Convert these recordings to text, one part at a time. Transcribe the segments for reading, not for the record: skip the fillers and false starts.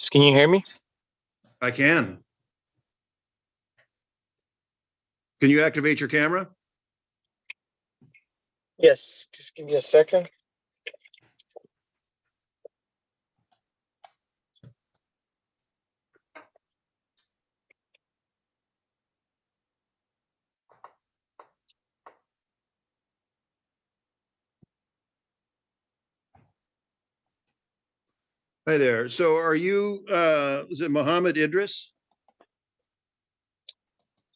Can you hear me? I can. Can you activate your camera? Yes, just give me a second. Hi there. So are you, is it Mohammed Idris?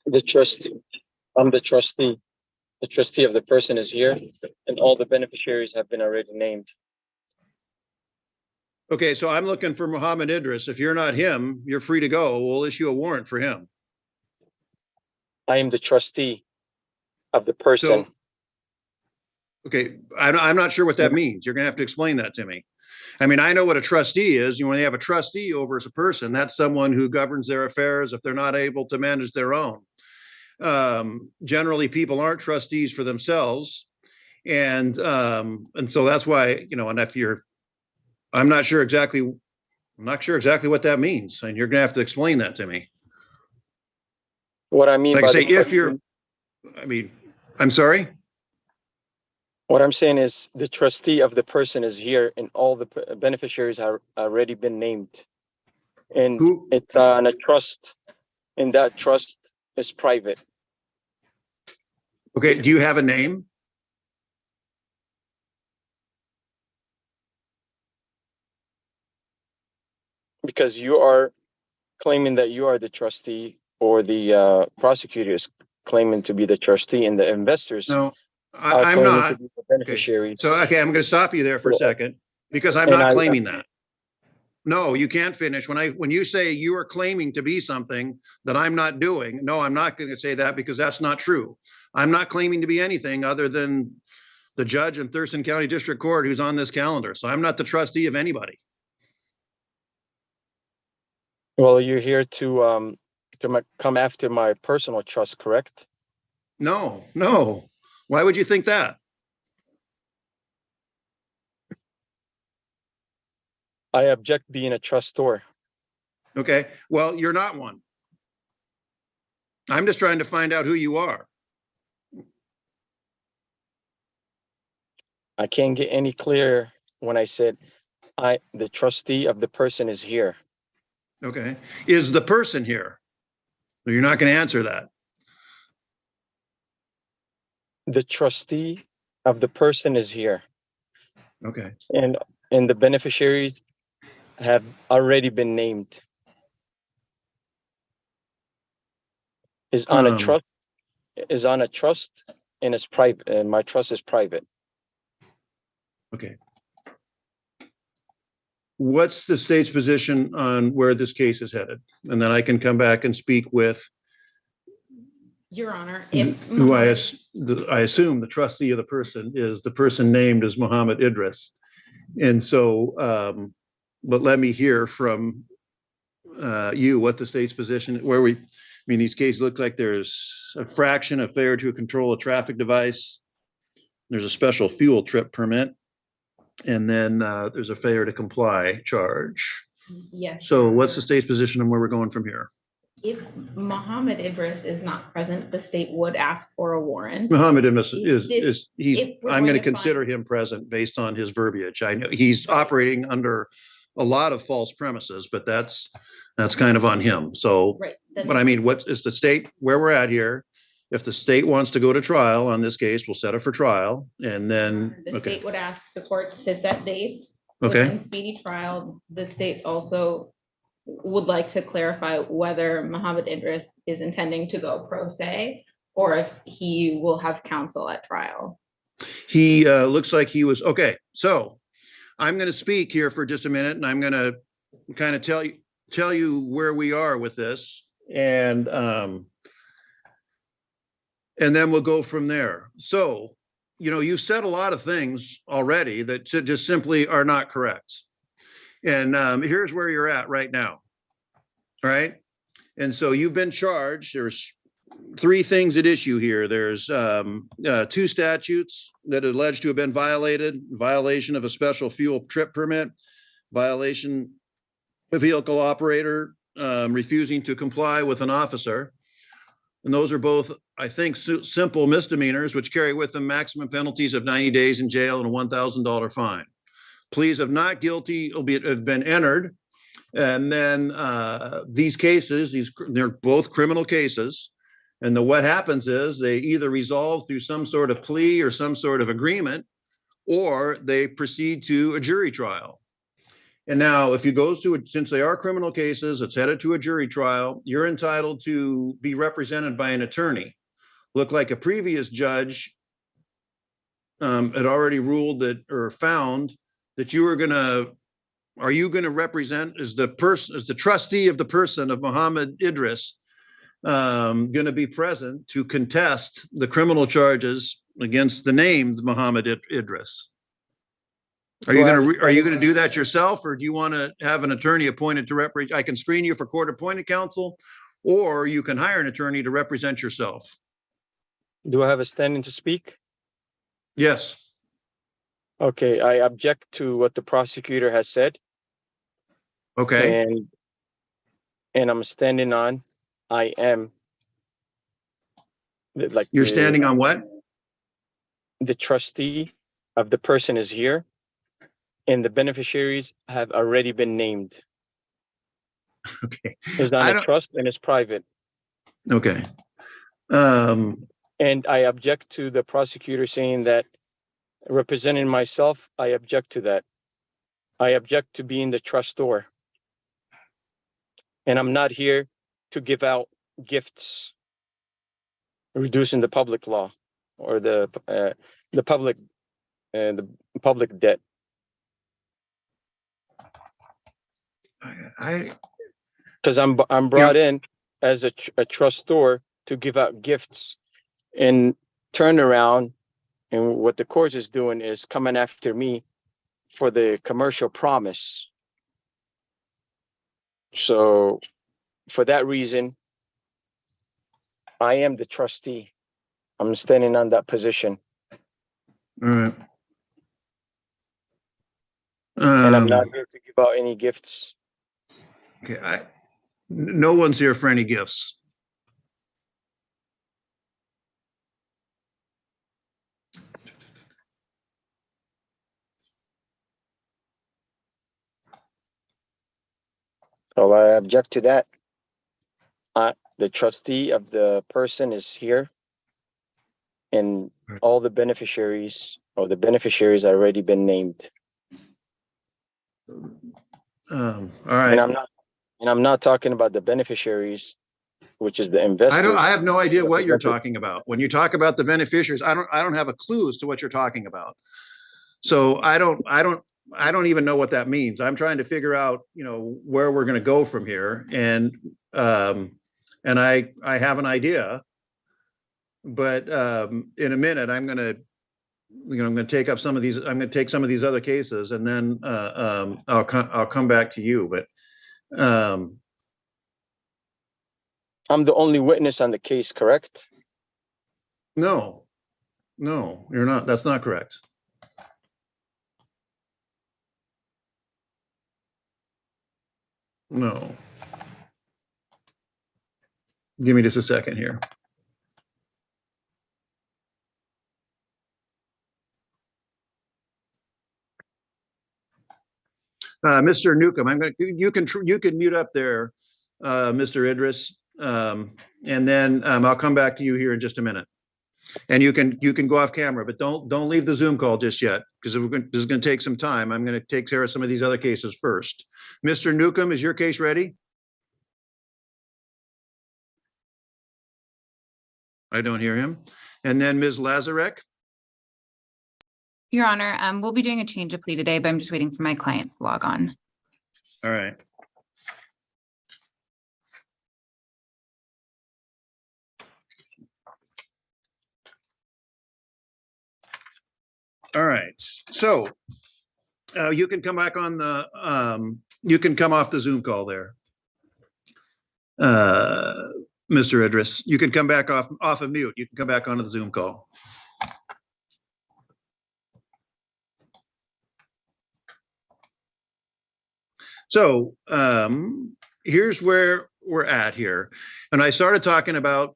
The trustee. I'm the trustee. The trustee of the person is here, and all the beneficiaries have been already named. Okay, so I'm looking for Mohammed Idris. If you're not him, you're free to go. We'll issue a warrant for him. I am the trustee of the person. So, okay, I'm not sure what that means. You're going to have to explain that to me. I mean, I know what a trustee is. When they have a trustee over as a person, that's someone who governs their affairs if they're not able to manage their own. Generally, people aren't trustees for themselves, and so that's why, and if you're, I'm not sure exactly what that means, and you're going to have to explain that to me. What I mean, like by I say, the if you're, I'm sorry. What I'm saying is the trustee of the person is here, and all the beneficiaries have already been named, and it's on a trust, and that trust is private. Okay, do you have a name? Because you are claiming that you are the trustee, or the prosecutor is claiming to be the trustee, and the investors I'm not. To be the beneficiaries. Okay, I'm going to stop you there for a second, because I'm not claiming that. No, you can't finish. When you say you are claiming to be something that I'm not doing, no, I'm not going to say that, because that's not true. I'm not claiming to be anything other than the judge in Thurston County District Court who's on this calendar. So I'm not the trustee of anybody. Well, you're here to come after my personal trust, correct? No. Why would you think that? I object being a trustor. Okay, well, you're not one. I'm just trying to find out who you are. I can't get any clearer when I said the trustee of the person is here. Okay, is the person here? You're not going to answer that. The trustee of the person is here. Okay. And the beneficiaries have already been named. Is on a trust, and it's private, and my trust is private. Okay. What's the state's position on where this case is headed? And then I can come back and speak with Your Honor, who I assume the trustee of the person is the person named as Mohammed Idris. And so, but let me hear from you what the state's position, these cases look like there's a fraction of failure to control a traffic device. There's a special fuel trip permit. And then there's a failure to comply charge. Yes. So what's the state's position on where we're going from here? If Mohammed Idris is not present, the state would ask for a warrant. Mohammed Idris I'm going to consider him present based on his verbiage. I know he's operating under a lot of false premises, but that's kind of on him. So, right. But I mean, what is the state where we're at here? If the state wants to go to trial on this case, we'll set it for trial, and then the state would ask the court to set dates. Okay. In speedy trial, the state also would like to clarify whether Mohammed Idris is intending to go pro se, or if he will have counsel at trial. He looks like he was okay. So I'm going to speak here for just a minute, and I'm going to kind of tell you where we are with this, and then we'll go from there. So, you said a lot of things already that just simply are not correct. And here's where you're at right now. All right. And so you've been charged. There's 3 things at issue here. There's 2 statutes that are alleged to have been violated: violation of a special fuel trip permit, violation a vehicle operator refusing to comply with an officer. And those are both, I think, simple misdemeanors, which carry with them maximum penalties of 90 days in jail and a $1,000 fine. Pleas of not guilty have been entered. And then these cases, they're both criminal cases. And what happens is they either resolve through some sort of plea or some sort of agreement, or they proceed to a jury trial. And now, if it goes to, since they are criminal cases, it's headed to a jury trial, you're entitled to be represented by an attorney. Look like a previous judge had already ruled that, or found that you were are you going to represent as the trustee of the person of Muhammad Idris, going to be present to contest the criminal charges against the named Muhammad Idris? Are you going to do that yourself, or do you want to have an attorney appointed to represent? I can screen you for court-appointed counsel, or you can hire an attorney to represent yourself. Do I have a standing to speak? Yes. Okay, I object to what the prosecutor has said. Okay. And I'm standing on, I am. Like you're standing on what? The trustee of the person is here, and the beneficiaries have already been named. Okay. It's on a trust and it's private. Okay. And I object to the prosecutor saying that representing myself, I object to that. I object to being the trustor. And I'm not here to give out gifts, reducing the public law or the public debt. Because I'm brought in as a trustor to give out gifts, and turn around, and what the court is doing is coming after me for the commercial promise. So for that reason, I am the trustee. I'm standing on that position. All right. And I'm not here to give out any gifts. Okay. No one's here for any gifts. Well, I object to that. The trustee of the person is here, and all the beneficiaries or the beneficiaries have already been named. All right. And I'm not talking about the beneficiaries, which is the investors. I have no idea what you're talking about. When you talk about the beneficiaries, I don't have a clue as to what you're talking about. So I don't even know what that means. I'm trying to figure out, where we're going to go from here. And I have an idea, but in a minute, I'm going to take up some of these. I'm going to take some of these other cases, and then I'll come back to you. But I'm the only witness on the case, correct? No, you're not. That's not correct. No. Give me just a second here. Mr. Newcomb, you can mute up there, Mr. Idris, and then I'll come back to you here in just a minute. And you can go off camera, but don't leave the Zoom call just yet, because this is going to take some time. I'm going to take care of some of these other cases first. Mr. Newcomb, is your case ready? I don't hear him. And then Ms. Lazarek. Your Honor, we'll be doing a change of plea today, but I'm just waiting for my client to log on. All right. All right. So you can come back on the, you can come off the Zoom call there. Mr. Idris, you can come back off of mute. You can come back onto the Zoom call. So here's where we're at here. And I started talking about,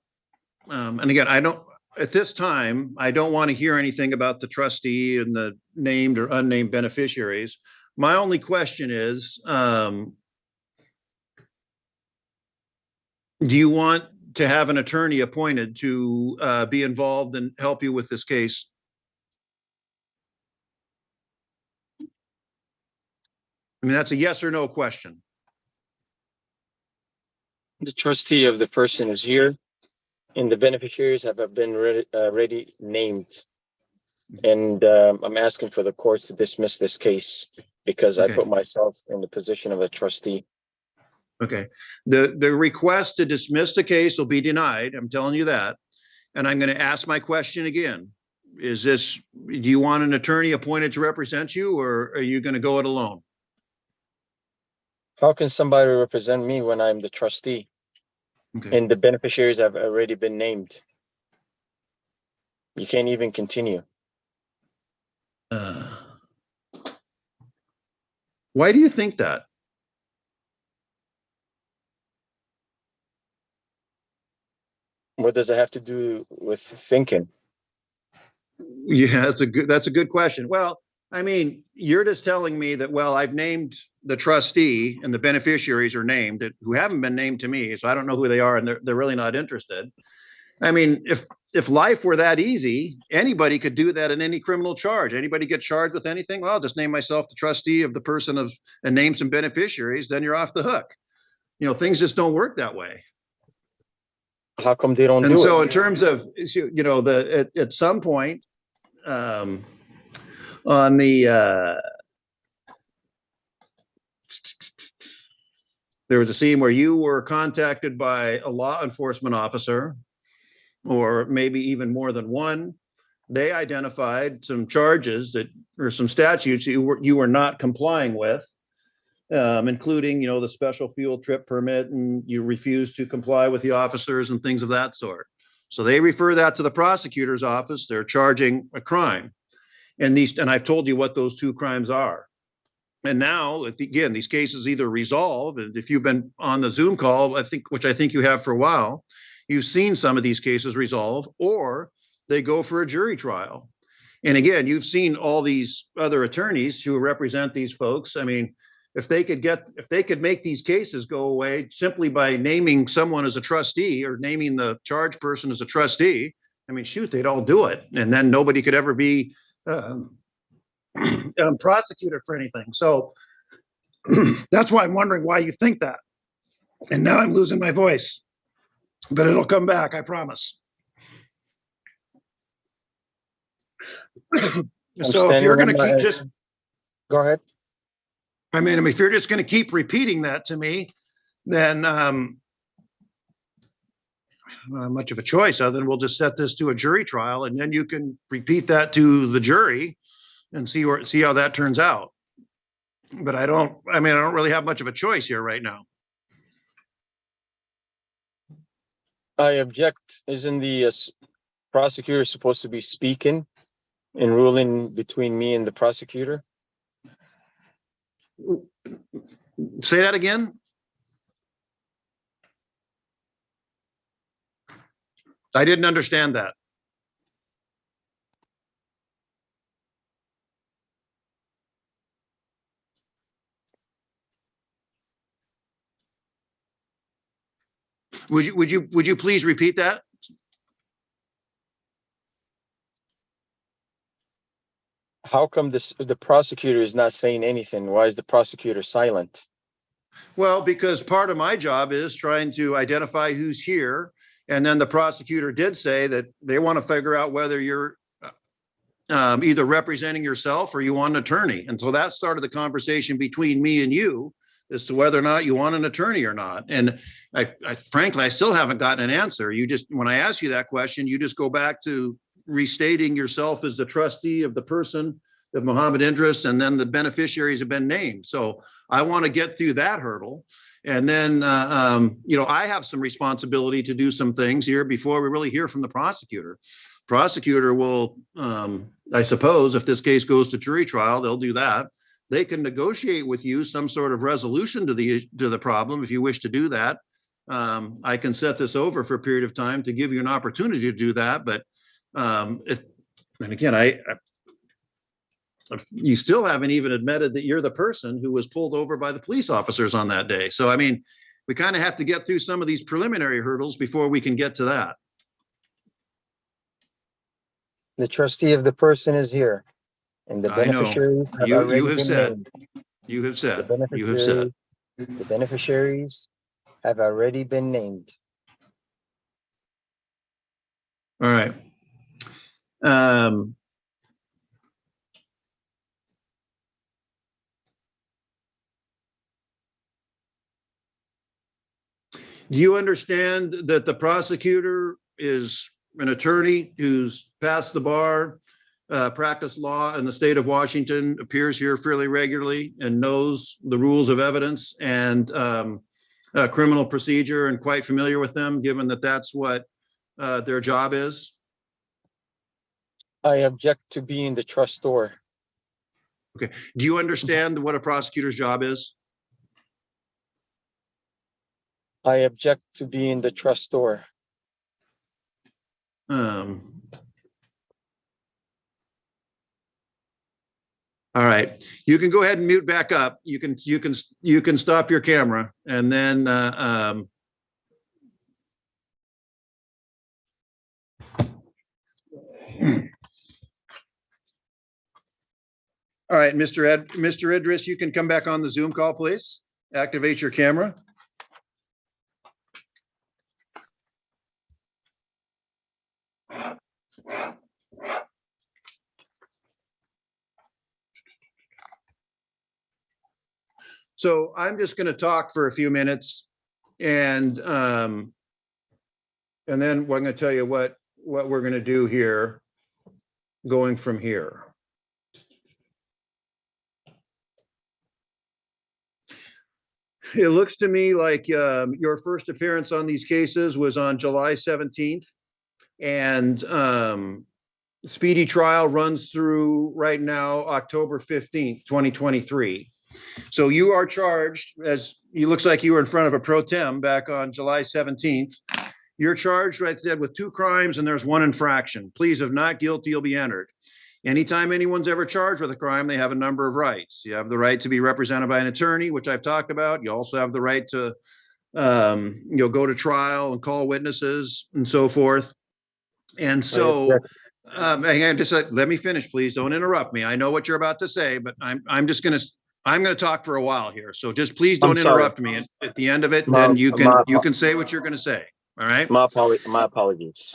and again, at this time, I don't want to hear anything about the trustee and the named or unnamed beneficiaries. My only question is, do you want to have an attorney appointed to be involved and help you with this case? I mean, that's a yes or no question. The trustee of the person is here, and the beneficiaries have been already named. And I'm asking for the court to dismiss this case because I put myself in the position of a trustee. Okay. The request to dismiss the case will be denied. I'm telling you that. And I'm going to ask my question again. Do you want an attorney appointed to represent you, or are you going to go it alone? How can somebody represent me when I'm the trustee? Okay. And the beneficiaries have already been named? You can't even continue. Why do you think that? What does it have to do with thinking? Yeah, that's a good question. Well, I mean, you're just telling me that, well, I've named the trustee and the beneficiaries are named who haven't been named to me. So I don't know who they are, and they're really not interested. I mean, if life were that easy, anybody could do that in any criminal charge. Anybody get charged with anything? Well, I'll just name myself the trustee of the person and name some beneficiaries, then you're off the hook. You know, things just don't work that way. How come they don't do it? And so in terms of, you know, at some point on the, there was a scene where you were contacted by a law enforcement officer, or maybe even more than one. They identified some charges or some statutes you were not complying with, including, you know, the special field trip permit, and you refused to comply with the officers and things of that sort. So they refer that to the prosecutor's office. They're charging a crime. And I've told you what those two crimes are. And now, again, these cases either resolve, and if you've been on the Zoom call, which I think you have for a while, you've seen some of these cases resolve, or they go for a jury trial. And again, you've seen all these other attorneys who represent these folks. I mean, if they could make these cases go away simply by naming someone as a trustee or naming the charged person as a trustee, I mean, shoot, they'd all do it. And then nobody could ever be prosecuted for anything. So that's why I'm wondering why you think that. And now I'm losing my voice, but it'll come back, I promise. So if you're going to keep just go ahead. I mean, if you're just going to keep repeating that to me, then not much of a choice other than we'll just set this to a jury trial, and then you can repeat that to the jury and see how that turns out. But I don't really have much of a choice here right now. I object. Isn't the prosecutor supposed to be speaking and ruling between me and the prosecutor? Say that again. I didn't understand that. Would you please repeat that? How come the prosecutor is not saying anything? Why is the prosecutor silent? Well, because part of my job is trying to identify who's here. And then the prosecutor did say that they want to figure out whether you're either representing yourself or you want an attorney. And so that started the conversation between me and you as to whether or not you want an attorney or not. And frankly, I still haven't gotten an answer. When I ask you that question, you just go back to restating yourself as the trustee of the person of Mohammed Idris, and then the beneficiaries have been named. So I want to get through that hurdle. And then, I have some responsibility to do some things here before we really hear from the prosecutor. Prosecutor will, I suppose, if this case goes to jury trial, they'll do that. They can negotiate with you some sort of resolution to the problem if you wish to do that. I can set this over for a period of time to give you an opportunity to do that. But and again, you still haven't even admitted that you're the person who was pulled over by the police officers on that day. So, I mean, we kind of have to get through some of these preliminary hurdles before we can get to that. The trustee of the person is here, and the I know. beneficiaries have You already have been said. named. You have The said. You have said. beneficiaries have already been named. All right. Do you understand that the prosecutor is an attorney who's passed the bar, practiced law in the state of Washington, appears here fairly regularly, and knows the rules of evidence and criminal procedure, and quite familiar with them, given that that's what their job is? I object to being the trustor. Okay. Do you understand what a prosecutor's job is? I object to being the trustor. All right, you can go ahead and mute back up. You can stop your camera, and then all right, Mr. Idris, you can come back on the Zoom call, please. Activate your camera. So I'm just going to talk for a few minutes, and then I'm going to tell you what we're going to do here, going from here. It looks to me like your first appearance on these cases was on July 17th, and speedy trial runs through right now, October 15th, 2023. So you are charged, as it looks like you were in front of a pro tem back on July 17th. You're charged, right there, with 2 crimes, and there's 1 infraction. Pleas of not guilty will be entered. Anytime anyone's ever charged with a crime, they have a number of rights. You have the right to be represented by an attorney, which I've talked about. You also have the right to go to trial and call witnesses and so forth. And so just let me finish, please. Don't interrupt me. I know what you're about to say, but I'm going to talk for a while here. So just please don't interrupt me. At the end of it, then you can say what you're going to say. All right. My apologies.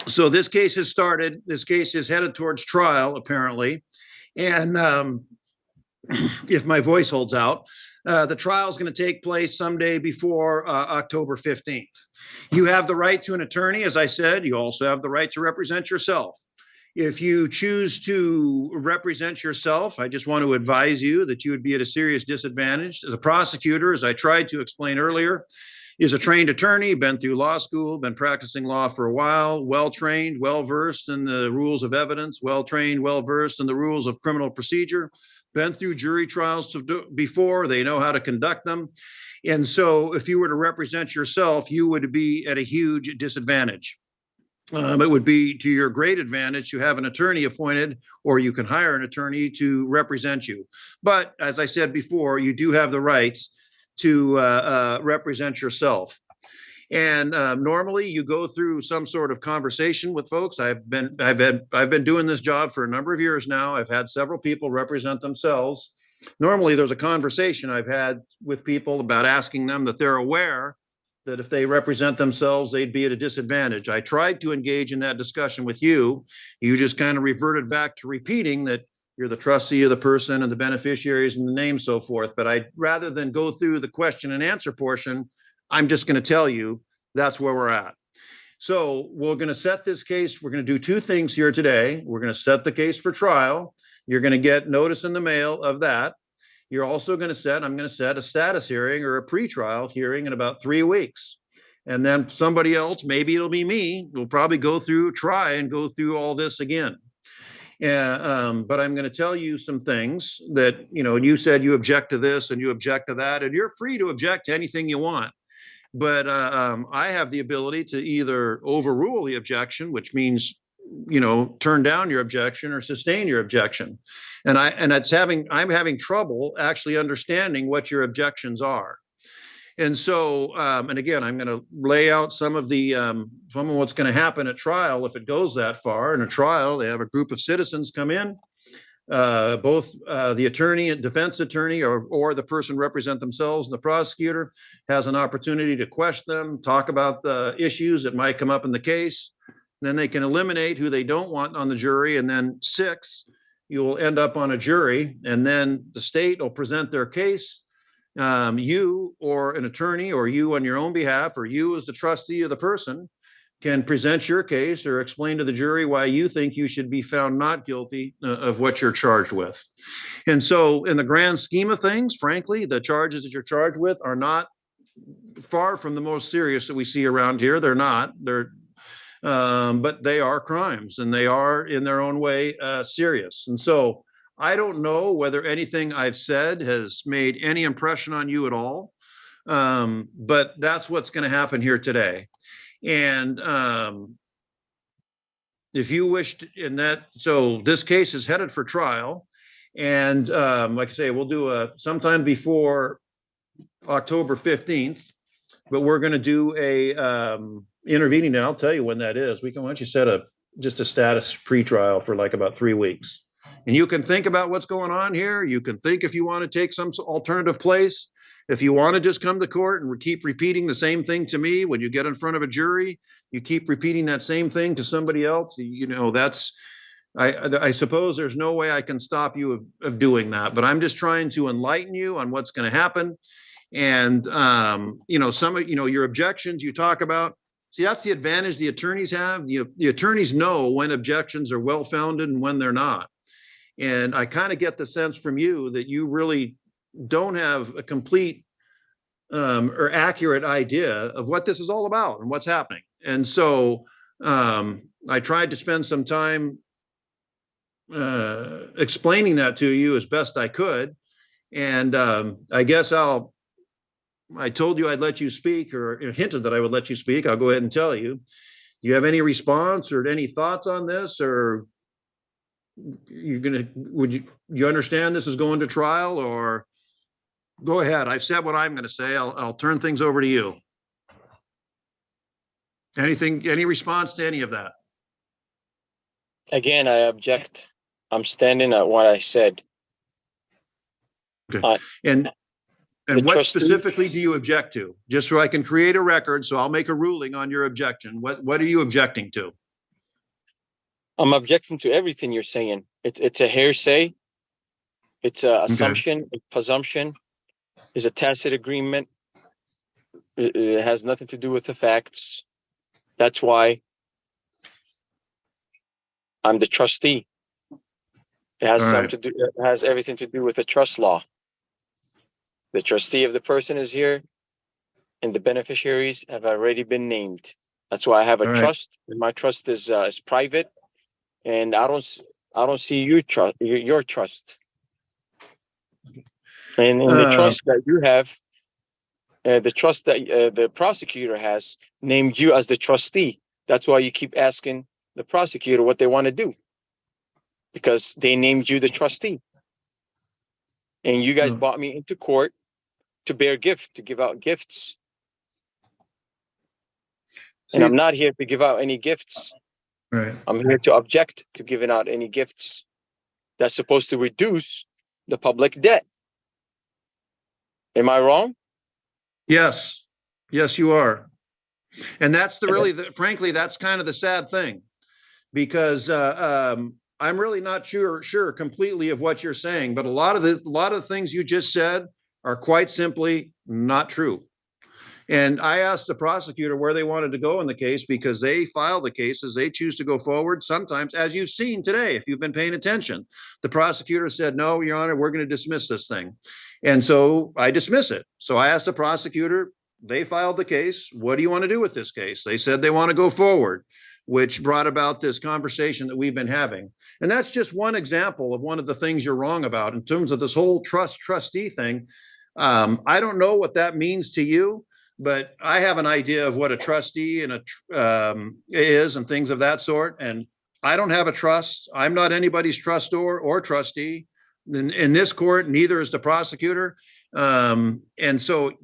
So this case has started. This case is headed towards trial, apparently. And if my voice holds out, the trial is going to take place someday before October 15th. You have the right to an attorney, as I said. You also have the right to represent yourself. If you choose to represent yourself, I just want to advise you that you would be at a serious disadvantage. The prosecutor, as I tried to explain earlier, is a trained attorney, been through law school, been practicing law for a while, well-trained, well-versed in the rules of evidence, well-trained, well-versed in the rules of criminal procedure, been through jury trials before, they know how to conduct them. And so if you were to represent yourself, you would be at a huge disadvantage. It would be to your great advantage to have an attorney appointed, or you can hire an attorney to represent you. But as I said before, you do have the right to represent yourself. And normally you go through some sort of conversation with folks. I've been doing this job for a number of years now. I've had several people represent themselves. Normally there's a conversation I've had with people about asking them that they're aware that if they represent themselves, they'd be at a disadvantage. I tried to engage in that discussion with you. You just kind of reverted back to repeating that you're the trustee of the person and the beneficiaries and the name, so forth. But rather than go through the question and answer portion, I'm just going to tell you that's where we're at. So we're going to set this case. We're going to do 2 things here today. We're going to set the case for trial. You're going to get notice in the mail of that. You're also going to I'm going to set a status hearing or a pretrial hearing in about 3 weeks. And then somebody else, maybe it'll be me, will probably try and go through all this again. But I'm going to tell you some things that, you said you object to this and you object to that, and you're free to object to anything you want. But I have the ability to either overrule the objection, which means, turn down your objection or sustain your objection. And I'm having trouble actually understanding what your objections are. And so, and again, I'm going to lay out some of what's going to happen at trial if it goes that far. In a trial, they have a group of citizens come in, both the attorney and defense attorney or the person represent themselves, and the prosecutor has an opportunity to question them, talk about the issues that might come up in the case. Then they can eliminate who they don't want on the jury. And then 6, you will end up on a jury, and then the state will present their case. You or an attorney, or you on your own behalf, or you as the trustee of the person, can present your case or explain to the jury why you think you should be found not guilty of what you're charged with. And so in the grand scheme of things, frankly, the charges that you're charged with are not far from the most serious that we see around here. They're not. But they are crimes, and they are in their own way serious. And so I don't know whether anything I've said has made any impression on you at all, but that's what's going to happen here today. And if you wish to, so this case is headed for trial, and like I say, we'll do sometime before October 15th, but we're going to do a intervening, and I'll tell you when that is. Why don't you set just a status pretrial for like about 3 weeks. And you can think about what's going on here. You can think if you want to take some alternative place. If you want to just come to court and keep repeating the same thing to me when you get in front of a jury, you keep repeating that same thing to somebody else, I suppose there's no way I can stop you of doing that. But I'm just trying to enlighten you on what's going to happen. And, some of, your objections you talk about, see, that's the advantage the attorneys have. The attorneys know when objections are well-founded and when they're not. And I kind of get the sense from you that you really don't have a complete or accurate idea of what this is all about and what's happening. And so I tried to spend some time explaining that to you as best I could. And I guess I told you I'd let you speak, or hinted that I would let you speak. I'll go ahead and tell you. Do you have any response or any thoughts on this, or would you understand this is going to trial? Or go ahead. I've said what I'm going to say. I'll turn things over to you. Any response to any of that? Again, I object. I'm standing at what I said. Okay. And what specifically do you object to? Just so I can create a record, so I'll make a ruling on your objection. What are you objecting to? I'm objecting to everything you're saying. It's a hearsay. It's an assumption, a presumption. It's a tacit agreement. It has nothing to do with the facts. That's why I'm the trustee. It has it has everything to do with the trust law. The trustee of the person is here, and the beneficiaries have already been named. That's why I have a trust, and my trust is private, and I don't see your trust. And in the trust that you have, the trust that the prosecutor has named you as the trustee. That's why you keep asking the prosecutor what they want to do, because they named you the trustee. And you guys brought me into court to bear gift, to give out gifts. And I'm not here to give out any gifts. Right. I'm here to object to giving out any gifts. That's supposed to reduce the public debt. Am I wrong? Yes. Yes, you are. And that's frankly, that's kind of the sad thing, because I'm really not sure completely of what you're saying, but a lot of the things you just said are quite simply not true. And I asked the prosecutor where they wanted to go in the case, because they file the cases, they choose to go forward. Sometimes, as you've seen today, if you've been paying attention, the prosecutor said, "No, Your Honor, we're going to dismiss this thing." And so I dismiss it. So I asked the prosecutor, they filed the case. What do you want to do with this case? They said they want to go forward. which brought about this conversation that we've been having. And that's just one example of one of the things you're wrong about in terms of this whole trustee thing. I don't know what that means to you, but I have an idea of what a trustee and is and things of that sort. And I don't have a trust. I'm not anybody's trustor or trustee. In this court, neither is the prosecutor. And so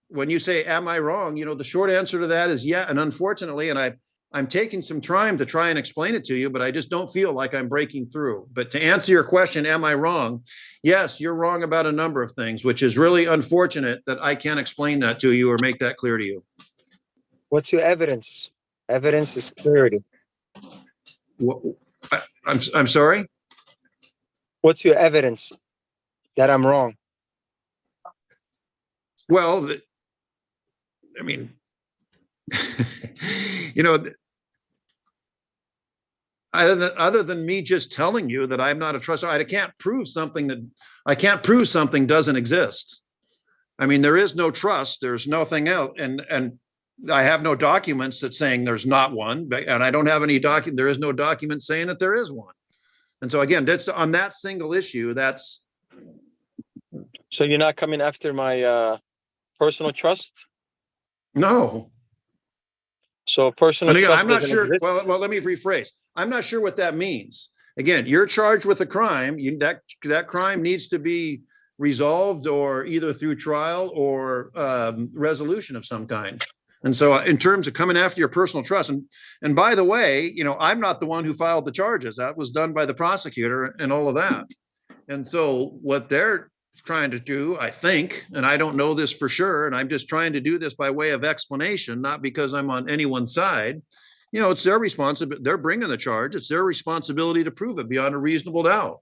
when you say, am I wrong? You know, the short answer to that is yeah. And unfortunately, and I'm taking some time to try and explain it to you, but I just don't feel like I'm breaking through. But to answer your question, am I wrong? Yes, you're wrong about a number of things, which is really unfortunate that I can't explain that to you or make that clear to you. What's your evidence? Evidence is clarity. I'm sorry? What's your evidence that I'm wrong? Well, I mean, you know, other than me just telling you that I'm not a trustee, I can't prove something doesn't exist. I mean, there is no trust. There's nothing else, and I have no documents that saying there's not one, and I don't have any document. There is no document saying that there is one. And so again, that's on that single issue. That's. So you're not coming after my personal trust? No. So personal and again, trust I'm not doesn't sure. exist? Well, let me rephrase. I'm not sure what that means. Again, you're charged with a crime. That crime needs to be resolved or either through trial or resolution of some kind. And so in terms of coming after your personal trust, and by the way, you know, I'm not the one who filed the charges. That was done by the prosecutor and all of that. And so what they're trying to do, I think, and I don't know this for sure, and I'm just trying to do this by way of explanation, not because I'm on anyone's side. You know, it's their responsibility. They're bringing the charge. It's their responsibility to prove it beyond a reasonable doubt.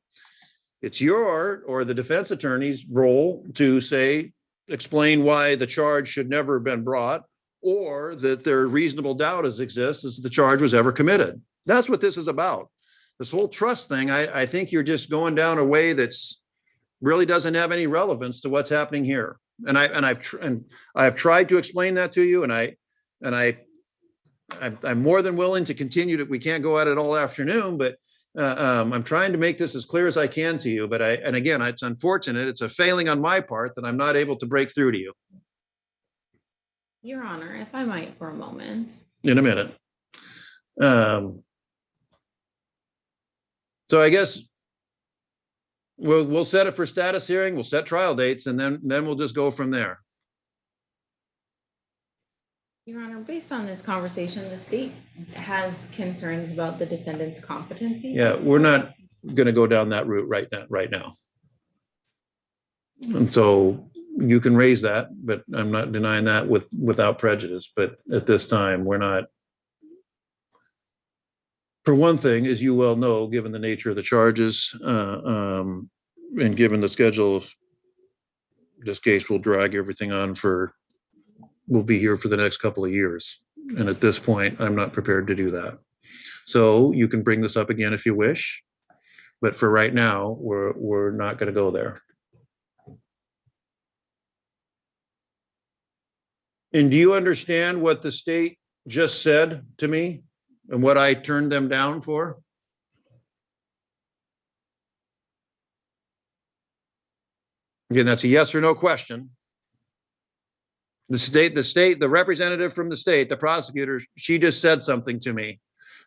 It's your or the defense attorney's role to say, explain why the charge should never have been brought, or that there reasonable doubt exists as the charge was ever committed. That's what this is about. This whole trust thing, I think you're just going down a way that's really doesn't have any relevance to what's happening here. And I've tried to explain that to you, and I'm more than willing to continue. We can't go at it all afternoon, but I'm trying to make this as clear as I can to you. But again, it's unfortunate. It's a failing on my part that I'm not able to break through to you. Your Honor, if I might for a moment. In a minute. So I guess we'll set it for status hearing. We'll set trial dates, and then we'll just go from there. Your Honor, based on this conversation, the state has concerns about the defendant's competency. Yeah, we're not going to go down that route right now. And so you can raise that, but I'm not denying that without prejudice. But at this time, we're not. For one thing, as you well know, given the nature of the charges and given the schedule, this case will drag everything on we'll be here for the next couple of years. And at this point, I'm not prepared to do that. So you can bring this up again if you wish, but for right now, we're not going to go there. And do you understand what the state just said to me and what I turned them down for? Again, that's a yes or no question. The representative from the state, the prosecutor, she just said something to me.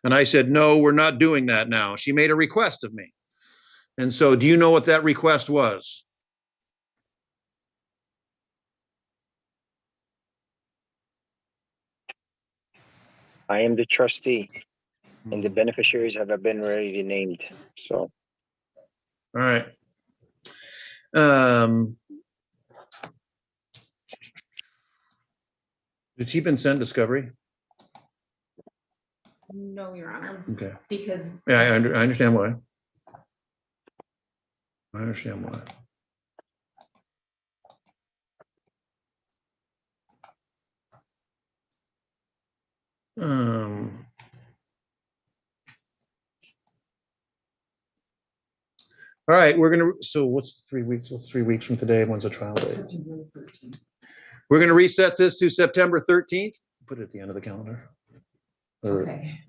And I said, no, we're not doing that now. She made a request of me. And so do you know what that request was? I am the trustee, and the beneficiaries have been already named. So, all right. Did she been sent discovery? No, Your Honor. Okay. Because Yeah, I understand why. I understand why. All right, so what's 3 weeks? What's 3 weeks from today? When's the trial date? September 13th. We're going to reset this to September 13th. Put it at the end of the calendar. Or Okay.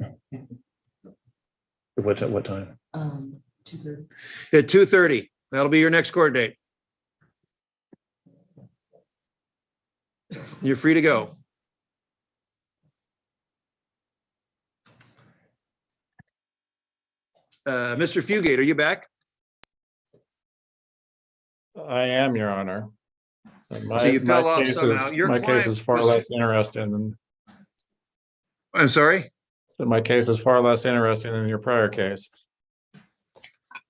what time? 2:30. At 2:30. That'll be your next court date. You're free to go. Mr. Fugate, are you back? I am, Your Honor. So you fell off somehow. Your My client case is far was- less interesting than, I'm sorry? my case is far less interesting than your prior case.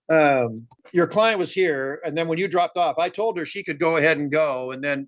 Your client was here, and then when you dropped off, I told her she could go ahead and go, and then